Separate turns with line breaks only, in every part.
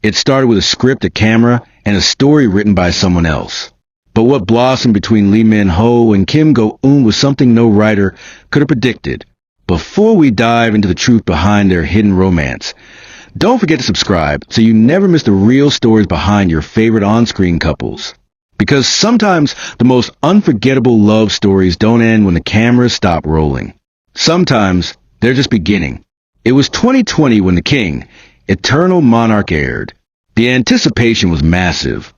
It started with a script, a camera, and a story written by someone else. But what blossomed between Lee Min-ho and Kim Go-eun was something no writer could have predicted. Before we dive into the truth behind their hidden romance, don't forget to subscribe so you never miss the real stories behind your favorite on-screen couples. Because sometimes the most unforgettable love stories don't end when the cameras stop rolling. Sometimes they're just beginning. It was 2020 when The King, Eternal Monarch aired. The anticipation was massive.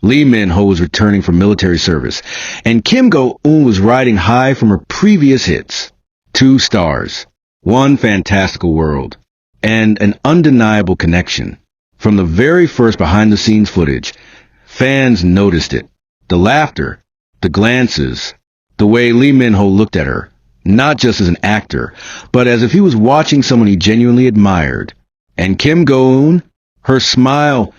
Lee Min-ho was returning from military service, and Kim Go-eun was riding high from her previous hits. 2 stars, one fantastical world, and an undeniable connection. From the very first behind-the-scenes footage, fans noticed it. The laughter, the glances, the way Lee Min-ho looked at her, not just as an actor, but as if he was watching someone he genuinely admired. And Kim Go-eun, her smile,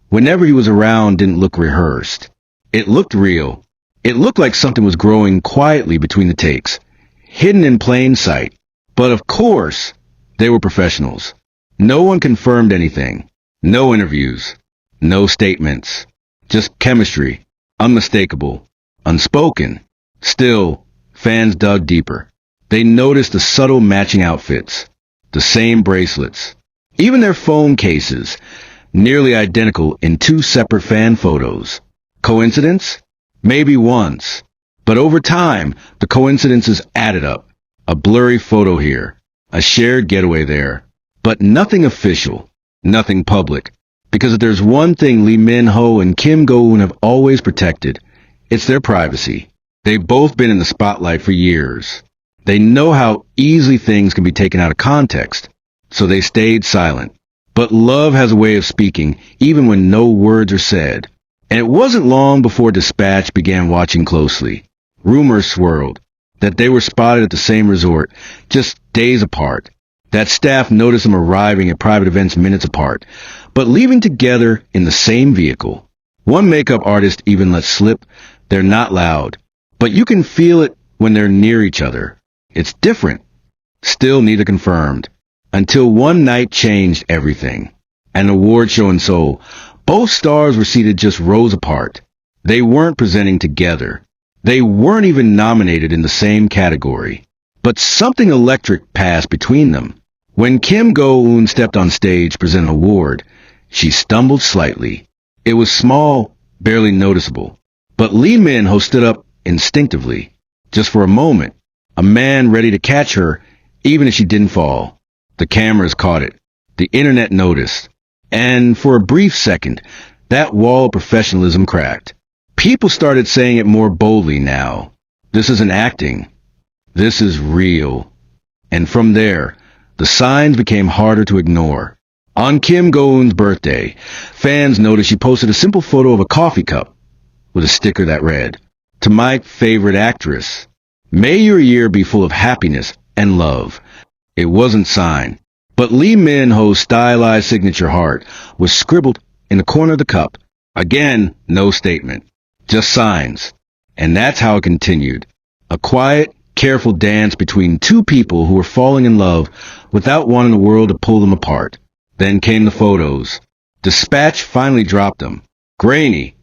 whenever he was around, didn't look rehearsed. It looked real. It looked like something was growing quietly between the takes, hidden in plain sight. But of course, they were professionals. No one confirmed anything. No interviews. No statements. Just chemistry. Unmistakable. Unspoken. Still, fans dug deeper. They noticed the subtle matching outfits. The same bracelets. Even their phone cases. Nearly identical in 2 separate fan photos. Coincidence? Maybe once. But over time, the coincidences added up. A blurry photo here. A shared getaway there. But nothing official. Nothing public. Because if there's one thing Lee Min-ho and Kim Go-eun have always protected, it's their privacy. They've both been in the spotlight for years. They know how easily things can be taken out of context, so they stayed silent. But love has a way of speaking, even when no words are said. And it wasn't long before Dispatch began watching closely. Rumors swirled that they were spotted at the same resort, just days apart. That staff noticed them arriving at private events minutes apart, but leaving together in the same vehicle. One makeup artist even let slip, they're not loud, but you can feel it when they're near each other. It's different. Still neither confirmed. Until one night changed everything. An award show in Seoul. Both stars were seated just rows apart. They weren't presenting together. They weren't even nominated in the same category. But something electric passed between them. When Kim Go-eun stepped on stage to present an award, she stumbled slightly. It was small, barely noticeable. But Lee Min-ho stood up instinctively. Just for a moment. A man ready to catch her, even if she didn't fall. The cameras caught it. The internet noticed. And for a brief second, that wall of professionalism cracked. People started saying it more boldly now. This isn't acting. This is real. And from there, the signs became harder to ignore. On Kim Go-eun's birthday, fans noticed she posted a simple photo of a coffee cup with a sticker that read, "To my favorite actress. May your year be full of happiness and love." It wasn't signed, but Lee Min-ho's stylized signature heart was scribbled in the corner of the cup. Again, no statement, just signs. And that's how it continued. A quiet, careful dance between 2 people who were falling in love without wanting the world to pull them apart. Then came the photos. Dispatch finally dropped them. Grainy,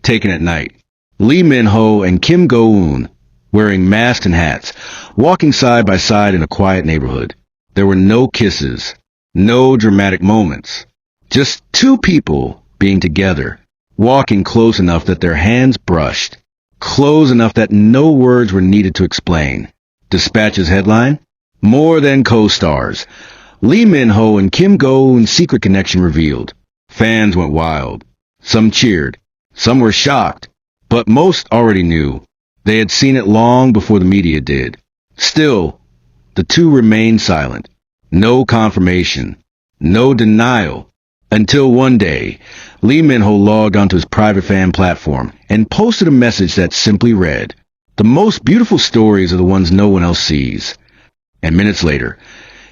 taken at night. Lee Min-ho and Kim Go-eun, wearing masks and hats, walking side by side in a quiet neighborhood. There were no kisses, no dramatic moments. Just 2 people being together, walking close enough that their hands brushed, close enough that no words were needed to explain. Dispatch's headline? More than co-stars. Lee Min-ho and Kim Go-eun's secret connection revealed. Fans went wild. Some cheered. Some were shocked. But most already knew. They had seen it long before the media did. Still, the 2 remained silent. No confirmation. No denial. Until one day, Lee Min-ho logged onto his private fan platform and posted a message that simply read, "The most beautiful stories are the ones no one else sees." And minutes later,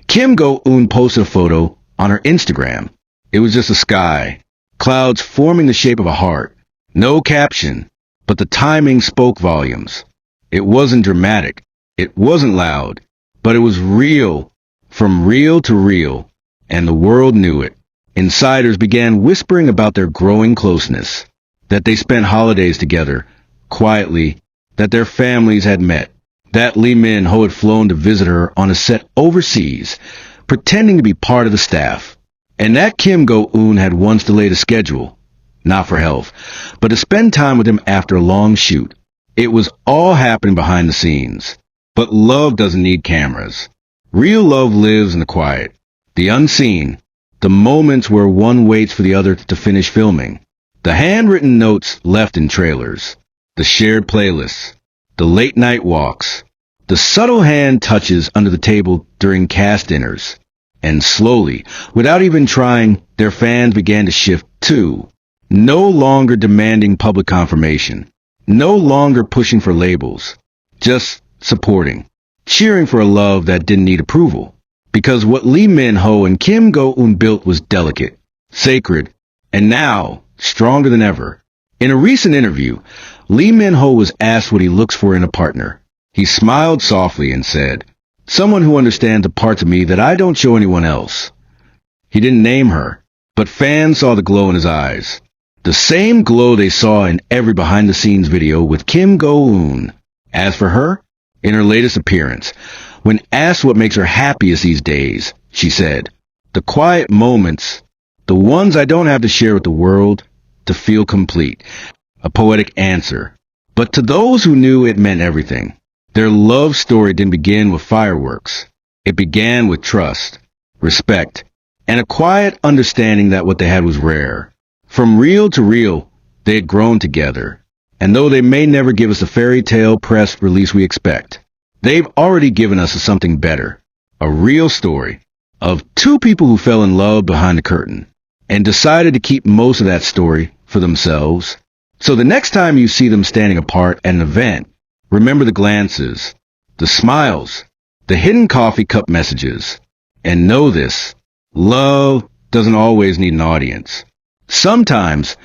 Kim Go-eun posted a photo on her Instagram. It was just a sky, clouds forming the shape of a heart. No caption, but the timing spoke volumes. It wasn't dramatic. It wasn't loud, but it was real, from real to real, and the world knew it. Insiders began whispering about their growing closeness, that they spent holidays together, quietly, that their families had met, that Lee Min-ho had flown to visit her on a set overseas, pretending to be part of the staff, and that Kim Go-eun had once delayed a schedule, not for health, but to spend time with him after a long shoot. It was all happening behind the scenes. But love doesn't need cameras. Real love lives in the quiet, the unseen, the moments where one waits for the other to finish filming, the handwritten notes left in trailers, the shared playlists, the late-night walks, the subtle hand touches under the table during cast dinners. And slowly, without even trying, their fans began to shift too, no longer demanding public confirmation, no longer pushing for labels, just supporting, cheering for a love that didn't need approval. Because what Lee Min-ho and Kim Go-eun built was delicate, sacred, and now stronger than ever. In a recent interview, Lee Min-ho was asked what he looks for in a partner. He smiled softly and said, "Someone who understands the parts of me that I don't show anyone else." He didn't name her, but fans saw the glow in his eyes. The same glow they saw in every behind-the-scenes video with Kim Go-eun. As for her, in her latest appearance, when asked what makes her happiest these days, she said, "The quiet moments, the ones I don't have to share with the world, to feel complete." A poetic answer. But to those who knew, it meant everything. Their love story didn't begin with fireworks. It began with trust, respect, and a quiet understanding that what they had was rare. From reel to reel, they had grown together. And though they may never give us the fairy tale press release we expect, they've already given us something better. A real story of two people who fell in love behind the curtain and decided to keep most of that story for themselves. So the next time you see them standing apart at an event, remember the glances, the smiles, the hidden coffee cup messages. And know this, love doesn't always need an audience. Sometimes,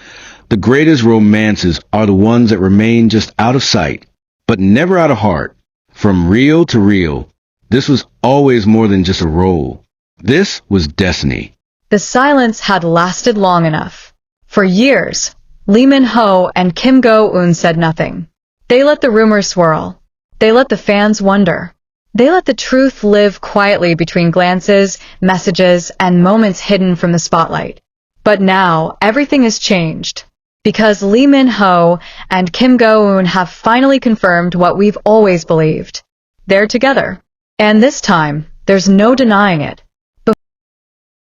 the greatest romances are the ones that remain just out of sight, but never out of heart. From reel to reel, this was always more than just a role. This was destiny.
The silence had lasted long enough. For years, Lee Min-ho and Kim Go-eun said nothing. They let the rumors swirl. They let the fans wonder. They let the truth live quietly between glances, messages, and moments hidden from the spotlight. But now, everything has changed. Because Lee Min-ho and Kim Go-eun have finally confirmed what we've always believed. They're together. And this time, there's no denying it.